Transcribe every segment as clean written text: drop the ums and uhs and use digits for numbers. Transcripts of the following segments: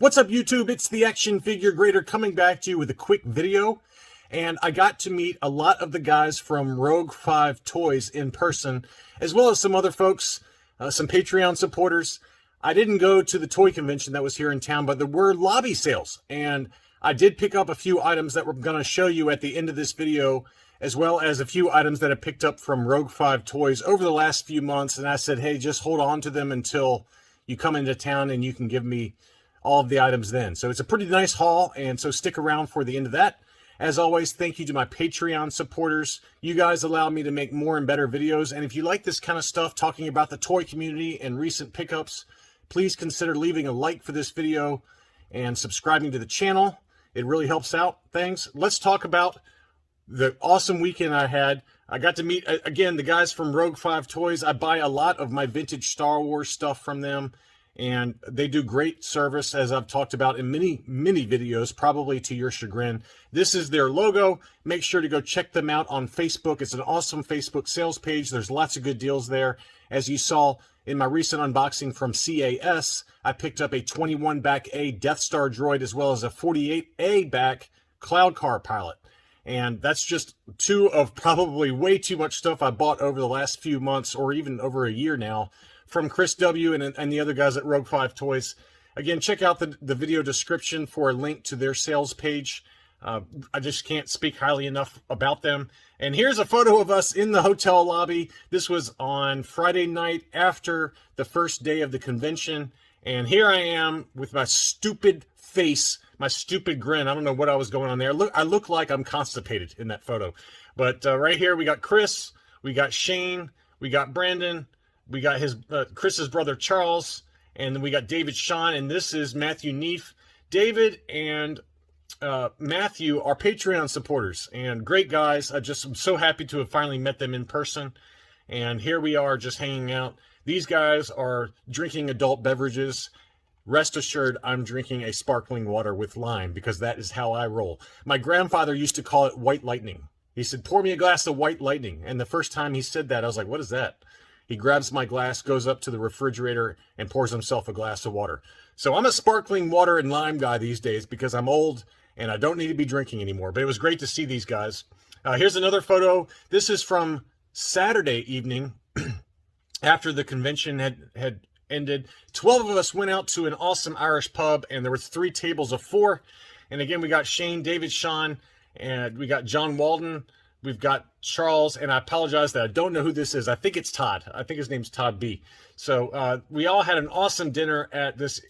What's up, YouTube? It's the Action Figure Grader coming back to you with a quick video. And I got to meet a lot of the guys from Rogue 5 Toys in person, as well as some other folks, some Patreon supporters. I didn't go to the toy convention that was here in town, but there were lobby sales. And I did pick up a few items that we're going to show you at the end of this video, as well as a few items that I picked up from Rogue 5 Toys over the last few months. And I said, hey, just hold on to them until you come into town and you can give me all of the items then. So it's a pretty nice haul, and so stick around for the end of that. As always, thank you to my Patreon supporters. You guys allow me to make more and better videos, and if you like this kind of stuff, talking about the toy community and recent pickups, please consider leaving a like for this video and subscribing to the channel. It really helps out things. Let's talk about the awesome weekend I had. I got to meet, again, the guys from Rogue 5 Toys. I buy a lot of my vintage Star Wars stuff from them, and they do great service, as I've talked about in many videos, probably to your chagrin. This is their logo. Make sure to go check them out on Facebook. It's an awesome Facebook sales page. There's lots of good deals there. As you saw in my recent unboxing from CAS, I picked up a 21 back A Death Star droid, as well as a 48A back Cloud Car pilot. And that's just two of probably way too much stuff I bought over the last few months, or even over a year now, from Chris W. and the other guys at Rogue 5 Toys. Again, check out the video description for a link to their sales page. I just can't speak highly enough about them. And here's a photo of us in the hotel lobby. This was on Friday night after the first day of the convention. And here I am with my stupid face, my stupid grin. I don't know what I was going on there. I look like I'm constipated in that photo. But right here, we got Chris, we got Shane, we got Brandon, we got his Chris's brother Charles, and then we got David Sean, and this is Matthew Neef. David and Matthew are Patreon supporters and great guys. I'm so happy to have finally met them in person. And here we are just hanging out. These guys are drinking adult beverages. Rest assured, I'm drinking a sparkling water with lime, because that is how I roll. My grandfather used to call it white lightning. He said, pour me a glass of white lightning. And the first time he said that, I was like, what is that? He grabs my glass, goes up to the refrigerator, and pours himself a glass of water. So I'm a sparkling water and lime guy these days, because I'm old and I don't need to be drinking anymore. But it was great to see these guys. Here's another photo. This is from Saturday evening after the convention had ended. 12 of us went out to an awesome Irish pub, and there were 3 tables of 4. And again, we got Shane, David, Sean, and we got John Walden. We've got Charles, and I apologize that I don't know who this is. I think it's Todd. I think his name's Todd B. So we all had an awesome dinner at this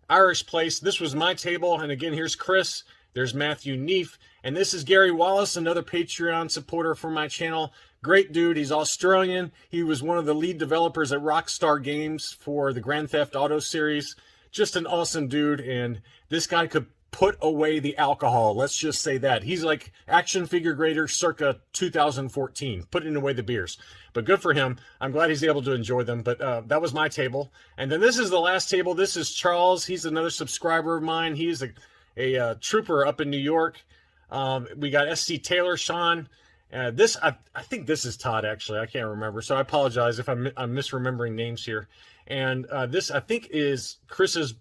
Irish place. This was my table, and again, here's Chris. There's Matthew Neef, and this is Gary Wallace, another Patreon supporter for my channel. Great dude. He's Australian. He was one of the lead developers at Rockstar Games for the Grand Theft Auto series. Just an awesome dude, and this guy could put away the alcohol. Let's just say that. He's like Action Figure Grader circa 2014, putting away the beers. But good for him. I'm glad he's able to enjoy them. But that was my table. And then this is the last table. This is Charles. He's another subscriber of mine. He's a trooper up in New York. We got SC Taylor, Sean. I think this is Todd, actually. I can't remember. So I apologize if I'm misremembering names here. And this, I think, is Chris's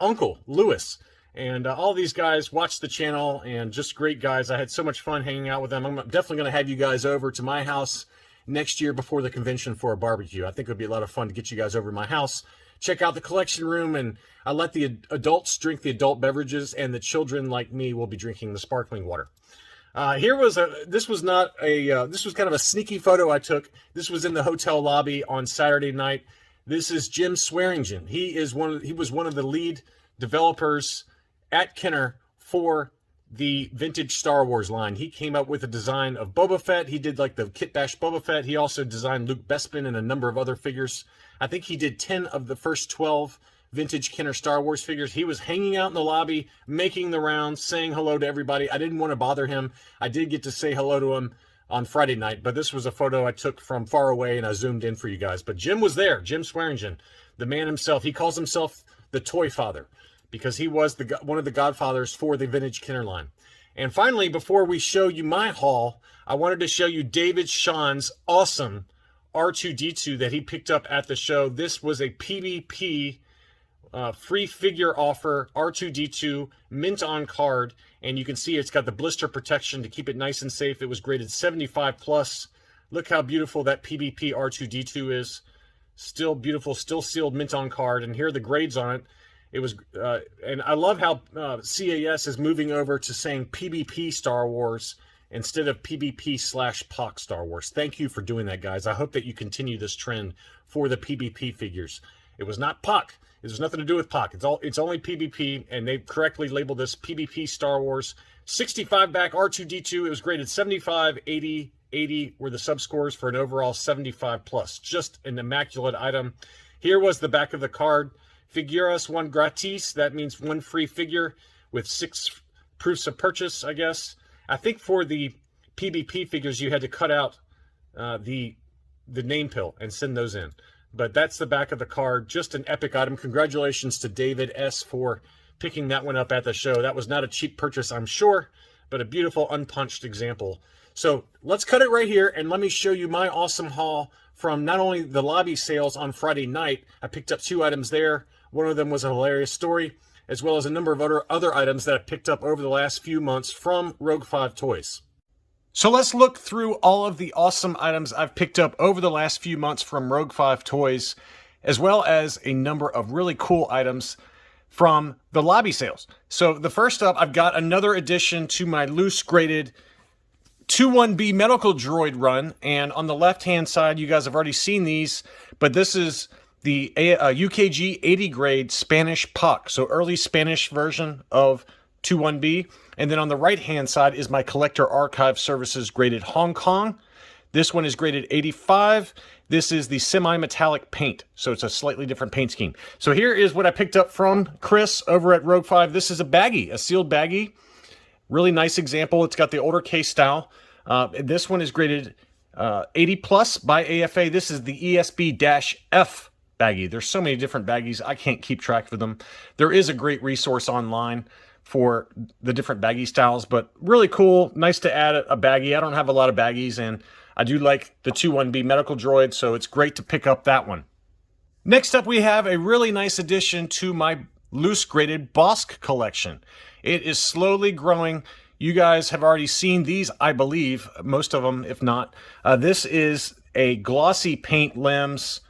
uncle, Lewis. And all these guys watch the channel, and just great guys. I had so much fun hanging out with them. I'm definitely going to have you guys over to my house next year before the convention for a barbecue. I think it would be a lot of fun to get you guys over to my house. Check out the collection room, and I let the adults drink the adult beverages, and the children, like me, will be drinking the sparkling water. This was kind of a sneaky photo I took. This was in the hotel lobby on Saturday night. This is Jim Swearingen. He was one of the lead developers at Kenner for the vintage Star Wars line. He came up with a design of Boba Fett. He did like the Kit Bash Boba Fett. He also designed Luke Bespin and a number of other figures. I think he did 10 of the first 12 vintage Kenner Star Wars figures. He was hanging out in the lobby, making the rounds, saying hello to everybody. I didn't want to bother him. I did get to say hello to him on Friday night, but this was a photo I took from far away, and I zoomed in for you guys. But Jim was there, Jim Swearingen, the man himself. He calls himself the Toy Father, because he was one of the godfathers for the vintage Kenner line. And finally, before we show you my haul, I wanted to show you David Sean's awesome R2-D2 that he picked up at the show. This was a PvP free figure offer, R2-D2, mint on card, and you can see it's got the blister protection to keep it nice and safe. It was graded 75 plus. Look how beautiful that PBP R2-D2 is. Still beautiful, still sealed, mint on card, and here are the grades on it. It was, and I love how CAS is moving over to saying PBP Star Wars instead of PBP/POC Star Wars. Thank you for doing that, guys. I hope that you continue this trend for the PBP figures. It was not POC. It has nothing to do with POC. It's only PBP, and they correctly labeled this PBP Star Wars. 65 back R2-D2. It was graded 75, 80, 80 were the subscores for an overall 75 plus. Just an immaculate item. Here was the back of the card. Figuras one gratis. That means one free figure with 6 proofs of purchase, I guess. I think for the PBP figures, you had to cut out the name pill and send those in. But that's the back of the card. Just an epic item. Congratulations to David S. for picking that one up at the show. That was not a cheap purchase, I'm sure, but a beautiful unpunched example. So let's cut it right here, and let me show you my awesome haul from not only the lobby sales on Friday night. I picked up 2 items there. One of them was a hilarious story, as well as a number of other items that I picked up over the last few months from Rogue 5 Toys. So let's look through all of the awesome items I've picked up over the last few months from Rogue 5 Toys, as well as a number of really cool items from the lobby sales. So the first up, I've got another addition to my loose graded 2-1B medical droid run, and on the left-hand side, you guys have already seen these, but this is the UKG 80 grade Spanish POC, so early Spanish version of 2-1B. And then on the right-hand side is my Collector Archive Services graded Hong Kong. This one is graded 85. This is the semi-metallic paint, so it's a slightly different paint scheme. So here is what I picked up from Chris over at Rogue 5. This is a baggie, a sealed baggie. Really nice example. It's got the older case style. This one is graded 80 plus by AFA. This is the ESB-F baggie. There's so many different baggies, I can't keep track of them. There is a great resource online for the different baggie styles, but really cool. Nice to add a baggie. I don't have a lot of baggies, and I do like the 2-1B medical droid, so it's great to pick up that one. Next up, we have a really nice addition to my loose graded Bossk collection. It is slowly growing. You guys have already seen these, I believe, most of them, if not. This is a glossy paint limbs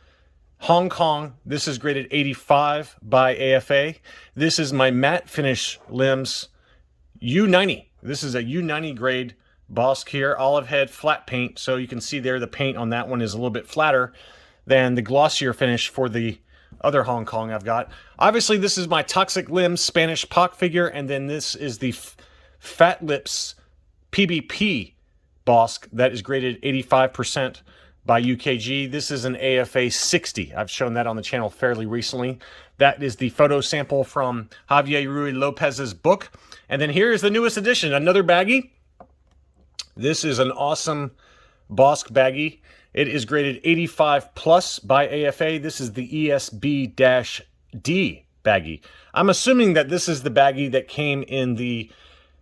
Hong Kong. This is graded 85 by AFA. This is my matte finish limbs U90. This is a U90 grade Bossk here, olive head flat paint. So you can see there the paint on that one is a little bit flatter than the glossier finish for the other Hong Kong I've got. Obviously, this is my Toxic Limbs Spanish POC figure, and then this is the Fat Lips PBP Bossk that is graded 85% by UKG. This is an AFA 60. I've shown that on the channel fairly recently. That is the photo sample from Javier Ruy Lopez's book. And then here is the newest addition, another baggie. This is an awesome Bossk baggie. It is graded 85 plus by AFA. This is the ESB-D baggie. I'm assuming that this is the baggie that came in the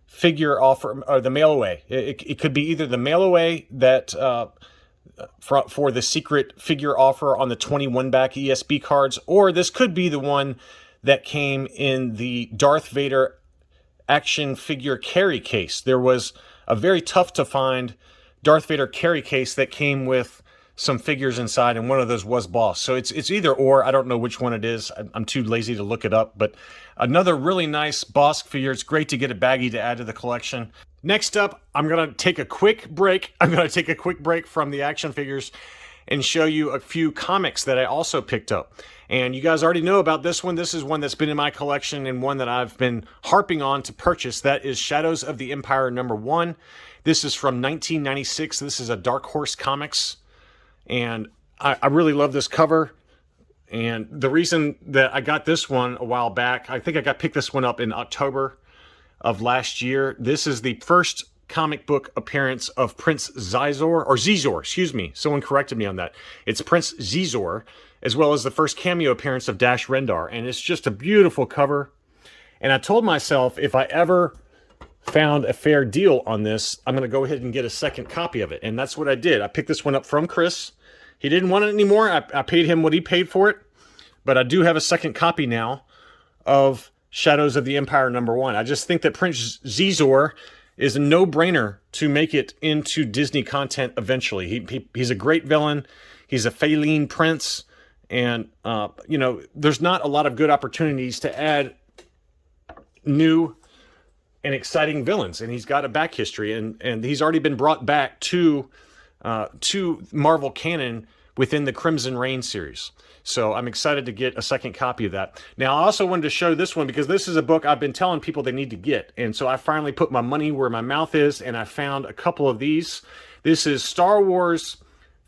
figure offer, or the mail away. It could be either the mail away that for the secret figure offer on the 21 back ESB cards, or this could be the one that came in the Darth Vader action figure carry case. There was a very tough to find Darth Vader carry case that came with some figures inside, and one of those was Bossk. So it's either or. I don't know which one it is. I'm too lazy to look it up, but another really nice Bossk figure. It's great to get a baggie to add to the collection. Next up, I'm going to take a quick break. I'm going to take a quick break from the action figures and show you a few comics that I also picked up. And you guys already know about this one. This is one that's been in my collection and one that I've been harping on to purchase. That is Shadows of the Empire #1. This is from 1996. This is a Dark Horse Comics. And I really love this cover. And the reason that I got this one a while back, I think I picked this one up in October of last year. This is the first comic book appearance of Prince Zizor, or Zizor, excuse me. Someone corrected me on that. It's Prince Zizor, as well as the first cameo appearance of Dash Rendar. And it's just a beautiful cover. And I told myself, if I ever found a fair deal on this, I'm going to go ahead and get a second copy of it. And that's what I did. I picked this one up from Chris. He didn't want it anymore. I paid him what he paid for it. But I do have a second copy now of Shadows of the Empire #1. I just think that Prince Xizor is a no-brainer to make it into Disney content eventually. He's a great villain. He's a Feline prince. And, there's not a lot of good opportunities to add new and exciting villains. And he's got a back history. And he's already been brought back to Marvel canon within the Crimson Reign series. So I'm excited to get a second copy of that. Now, I also wanted to show this one because this is a book I've been telling people they need to get. And so I finally put my money where my mouth is, and I found a couple of these. This is Star Wars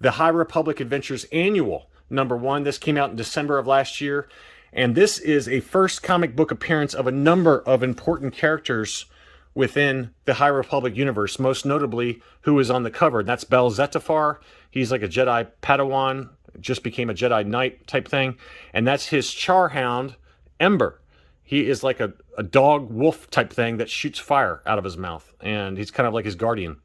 The High Republic Adventures Annual #1. This came out in December of last year. And this is a first comic book appearance of a number of important characters within the High Republic universe, most notably who is on the cover. That's Bel Zettifar. He's like a Jedi Padawan, just became a Jedi Knight type thing. And that's his Charhound, Ember. He is like a dog wolf type thing that shoots fire out of his mouth. And he's kind of like his guardian.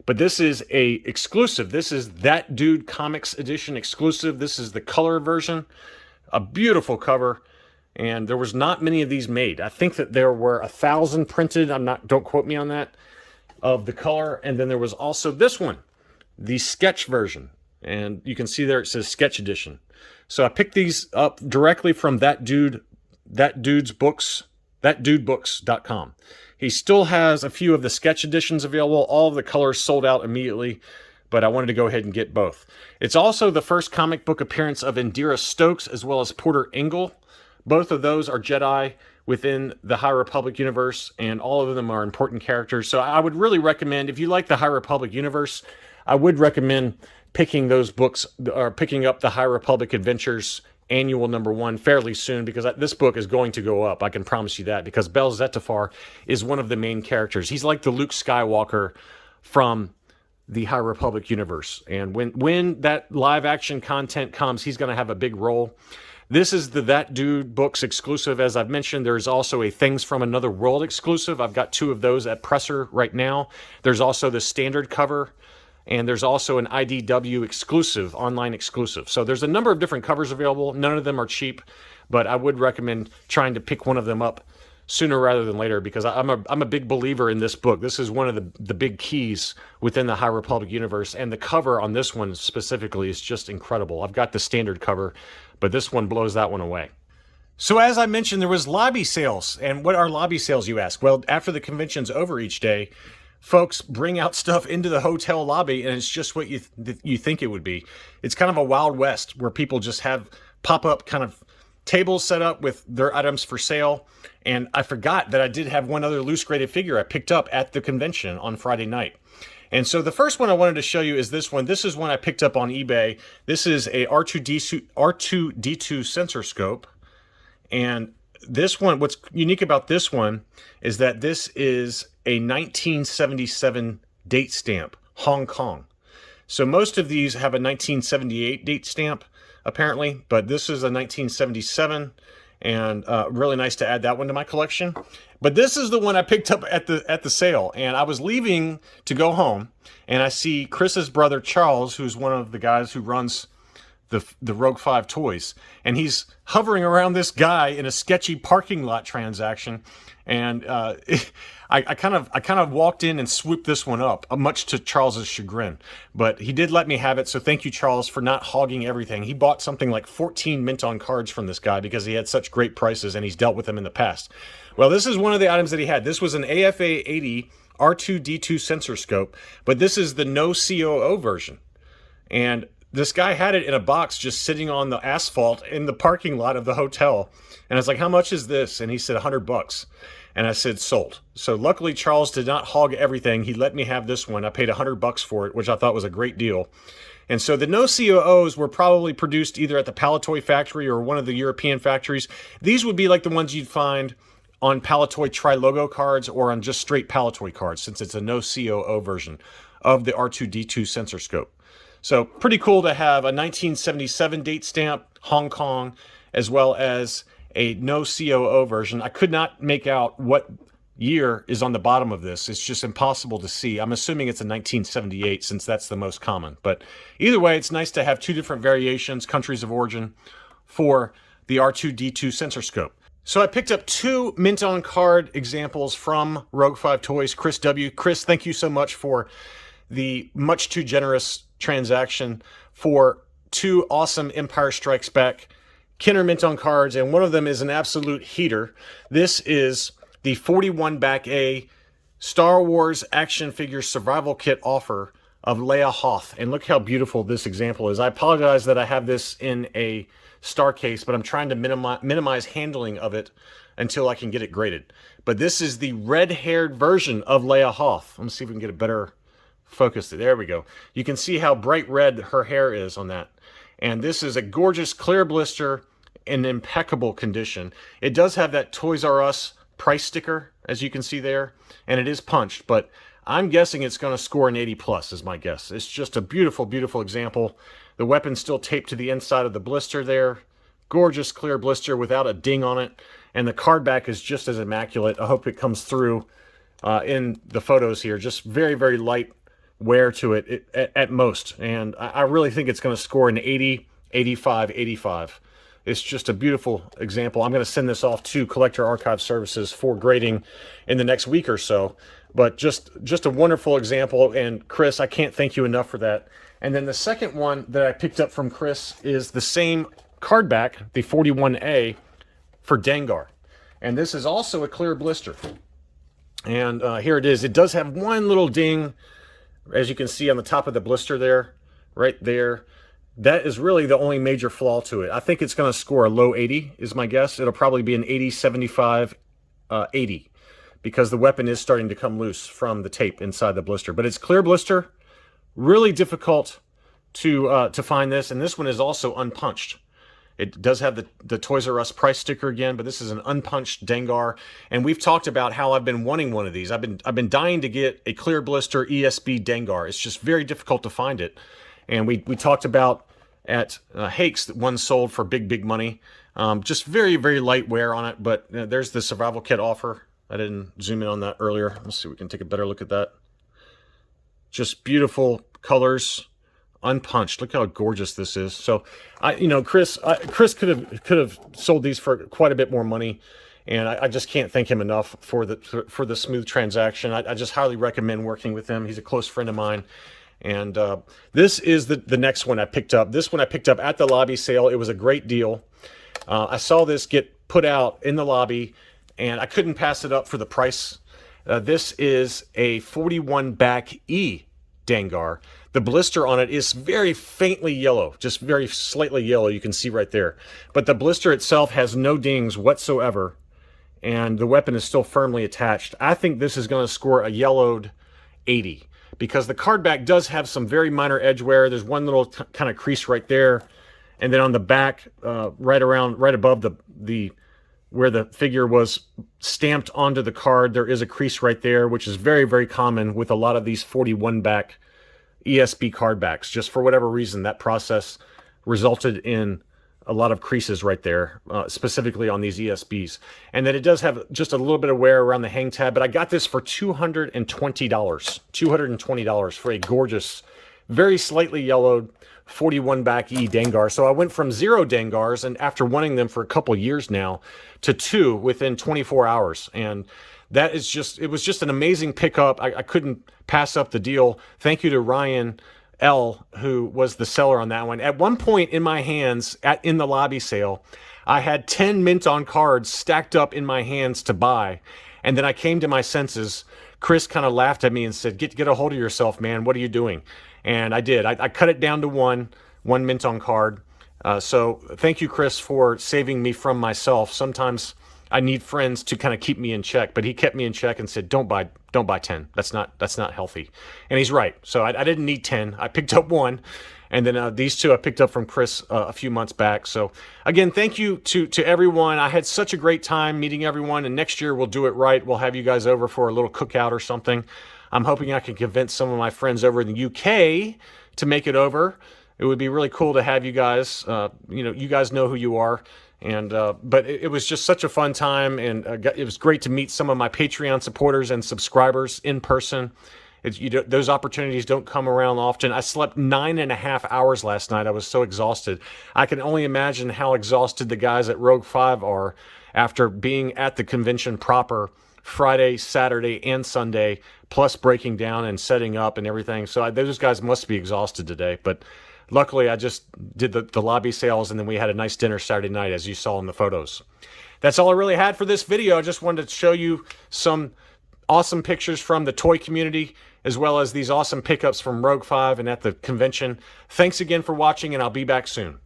But this is a exclusive. This is That Dude Comics Edition exclusive. This is the color version. A beautiful cover. And there was not many of these made. I think that there were 1,000 printed. Don't quote me on that, of the color. And then there was also this one, the sketch version. And you can see there it says sketch edition. So I picked these up directly from thatdudebooks.com. He still has a few of the sketch editions available. All of the colors sold out immediately, but I wanted to go ahead and get both. It's also the first comic book appearance of Indira Stokes as well as Porter Engle. Both of those are Jedi within the High Republic universe, and all of them are important characters. So I would really recommend, if you like the High Republic universe, I would recommend picking those books, or picking up the High Republic Adventures Annual #1 fairly soon, because this book is going to go up. I can promise you that, because Bel Zettifar is one of the main characters. He's like the Luke Skywalker from the High Republic universe. And when that live action content comes, he's going to have a big role. This is the That Dude Books exclusive. As I've mentioned, there's also a Things from Another World exclusive. I've got 2 of those at presser right now. There's also the standard cover, and there's also an IDW exclusive, online exclusive. So there's a number of different covers available. None of them are cheap, but I would recommend trying to pick one of them up sooner rather than later, because I'm a big believer in this book. This is one of the big keys within the High Republic universe, and the cover on this one specifically is just incredible. I've got the standard cover, but this one blows that one away. So as I mentioned, there was lobby sales. And what are lobby sales, you ask? Well, after the convention's over each day, folks bring out stuff into the hotel lobby, and it's just what you think it would be. It's kind of a Wild West where people just have pop-up kind of tables set up with their items for sale. And I forgot that I did have one other loose graded figure I picked up at the convention on Friday night. And so the first one I wanted to show you is this one. This is one I picked up on eBay. This is a R2-D2 sensor scope. And this one, what's unique about this one is that this is a 1977 date stamp, Hong Kong. So most of these have a 1978 date stamp, apparently, but this is a 1977, and really nice to add that one to my collection. But this is the one I picked up at the sale, and I was leaving to go home, and I see Chris's brother Charles, who's one of the guys who runs the Rogue 5 toys, and he's hovering around this guy in a sketchy parking lot transaction, and I kind of walked in and swooped this one up, much to Charles's chagrin. But he did let me have it, so thank you, Charles, for not hogging everything. He bought something like 14 mint-on cards from this guy because he had such great prices, and he's dealt with them in the past. Well, this is one of the items that he had. This was an AFA 80 R2-D2 sensor scope, but this is the no COO version. And this guy had it in a box just sitting on the asphalt in the parking lot of the hotel. And I was like, how much is this? And he said, $100. And I said, sold. So luckily, Charles did not hog everything. He let me have this one. I paid $100 for it, which I thought was a great deal. And so the no COOs were probably produced either at the Palatoy factory or one of the European factories. These would be like the ones you'd find on Palatoy Tri-Logo cards or on just straight Palatoy cards, since it's a no COO version of the R2-D2 sensor scope. So pretty cool to have a 1977 date stamp, Hong Kong, as well as a no COO version. I could not make out what year is on the bottom of this. It's just impossible to see. I'm assuming it's a 1978 since that's the most common. But either way, it's nice to have 2 different variations, countries of origin, for the R2-D2 sensor scope. So I picked up 2 mint on card examples from Rogue 5 Toys, Chris W. Chris, thank you so much for the much too generous transaction for 2 awesome Empire Strikes Back Kenner mint on cards, and one of them is an absolute heater. This is the 41 back A Star Wars action figure survival kit offer of Leia Hoth. And look how beautiful this example is. I apologize that I have this in a star case, but I'm trying to minimize handling of it until I can get it graded. But this is the red-haired version of Leia Hoth. Let me see if we can get a better focus. There we go. You can see how bright red her hair is on that. And this is a gorgeous clear blister in impeccable condition. It does have that Toys R Us price sticker, as you can see there, and it is punched, but I'm guessing it's going to score an 80 plus is my guess. It's just a beautiful, beautiful example. The weapon's still taped to the inside of the blister there. Gorgeous clear blister without a ding on it. And the card back is just as immaculate. I hope it comes through in the photos here. Just very, very light wear to it at most. And I really think it's going to score an 80, 85, 85. It's just a beautiful example. I'm going to send this off to Collector Archive Services for grading in the next week or so. But just a wonderful example. And Chris, I can't thank you enough for that. And then the second one that I picked up from Chris is the same card back, the 41A for Dengar. And this is also a clear blister. And here it is. It does have one little ding, as you can see on the top of the blister there, right there. That is really the only major flaw to it. I think it's going to score a low 80 is my guess. It'll probably be an 80, 75, 80 because the weapon is starting to come loose from the tape inside the blister. But it's clear blister, really difficult to find this. And this one is also unpunched. It does have the Toys R Us price sticker again, but this is an unpunched Dengar. And we've talked about how I've been wanting one of these. I've been dying to get a clear blister ESB Dengar. It's just very difficult to find it. And we talked about at Hakes that one sold for big money. Just very, very light wear on it. But there's the survival kit offer. I didn't zoom in on that earlier. Let's see if we can take a better look at that. Just beautiful colors, unpunched. Look how gorgeous this is. So, Chris could have sold these for quite a bit more money. And I just can't thank him enough for the smooth transaction. I just highly recommend working with him. He's a close friend of mine. And this is the next one I picked up. This one I picked up at the lobby sale. It was a great deal. I saw this get put out in the lobby, and I couldn't pass it up for the price. This is a 41 back E Dengar. The blister on it is very faintly yellow, just very slightly yellow. You can see right there. But the blister itself has no dings whatsoever, and the weapon is still firmly attached. I think this is going to score a yellowed 80. Because the card back does have some very minor edge wear. There's one little kind of crease right there. And then on the back, right above the where the figure was stamped onto the card, there is a crease right there, which is very, very common with a lot of these 41 back ESB card backs. Just for whatever reason, that process resulted in a lot of creases right there, specifically on these ESBs. And then it does have just a little bit of wear around the hang tab, but I got this for $220. $220 for a gorgeous, very slightly yellowed 41 back E Dengar. So I went from 0 Dengars, and after wanting them for a couple years now, to 2 within 24 hours. And that is just, it was just an amazing pickup. I couldn't pass up the deal. Thank you to Ryan L, who was the seller on that one. At one point in my hands in the lobby sale, I had 10 mint on cards stacked up in my hands to buy. And then I came to my senses. Chris kind of laughed at me and said, get a hold of yourself, man. What are you doing? And I did. I cut it down to one mint on card. So thank you, Chris, for saving me from myself. Sometimes I need friends to kind of keep me in check, but he kept me in check and said, don't buy 10. That's not healthy. And he's right. So I didn't need 10. I picked up one. And then these 2 I picked up from Chris a few months back. So again, thank you to everyone. I had such a great time meeting everyone. And next year we'll do it right. We'll have you guys over for a little cookout or something. I'm hoping I can convince some of my friends over in the UK to make it over. It would be really cool to have you guys. You guys know who you are. And but it was just such a fun time, and it was great to meet some of my Patreon supporters and subscribers in person. Those opportunities don't come around often. I slept 9.5 hours last night. I was so exhausted. I can only imagine how exhausted the guys at Rogue 5 are after being at the convention proper Friday, Saturday, and Sunday, plus breaking down and setting up and everything. So those guys must be exhausted today. But luckily, I just did the lobby sales, and then we had a nice dinner Saturday night, as you saw in the photos. That's all I really had for this video. I just wanted to show you some awesome pictures from the toy community, as well as these awesome pickups from Rogue 5 and at the convention. Thanks again for watching, and I'll be back soon.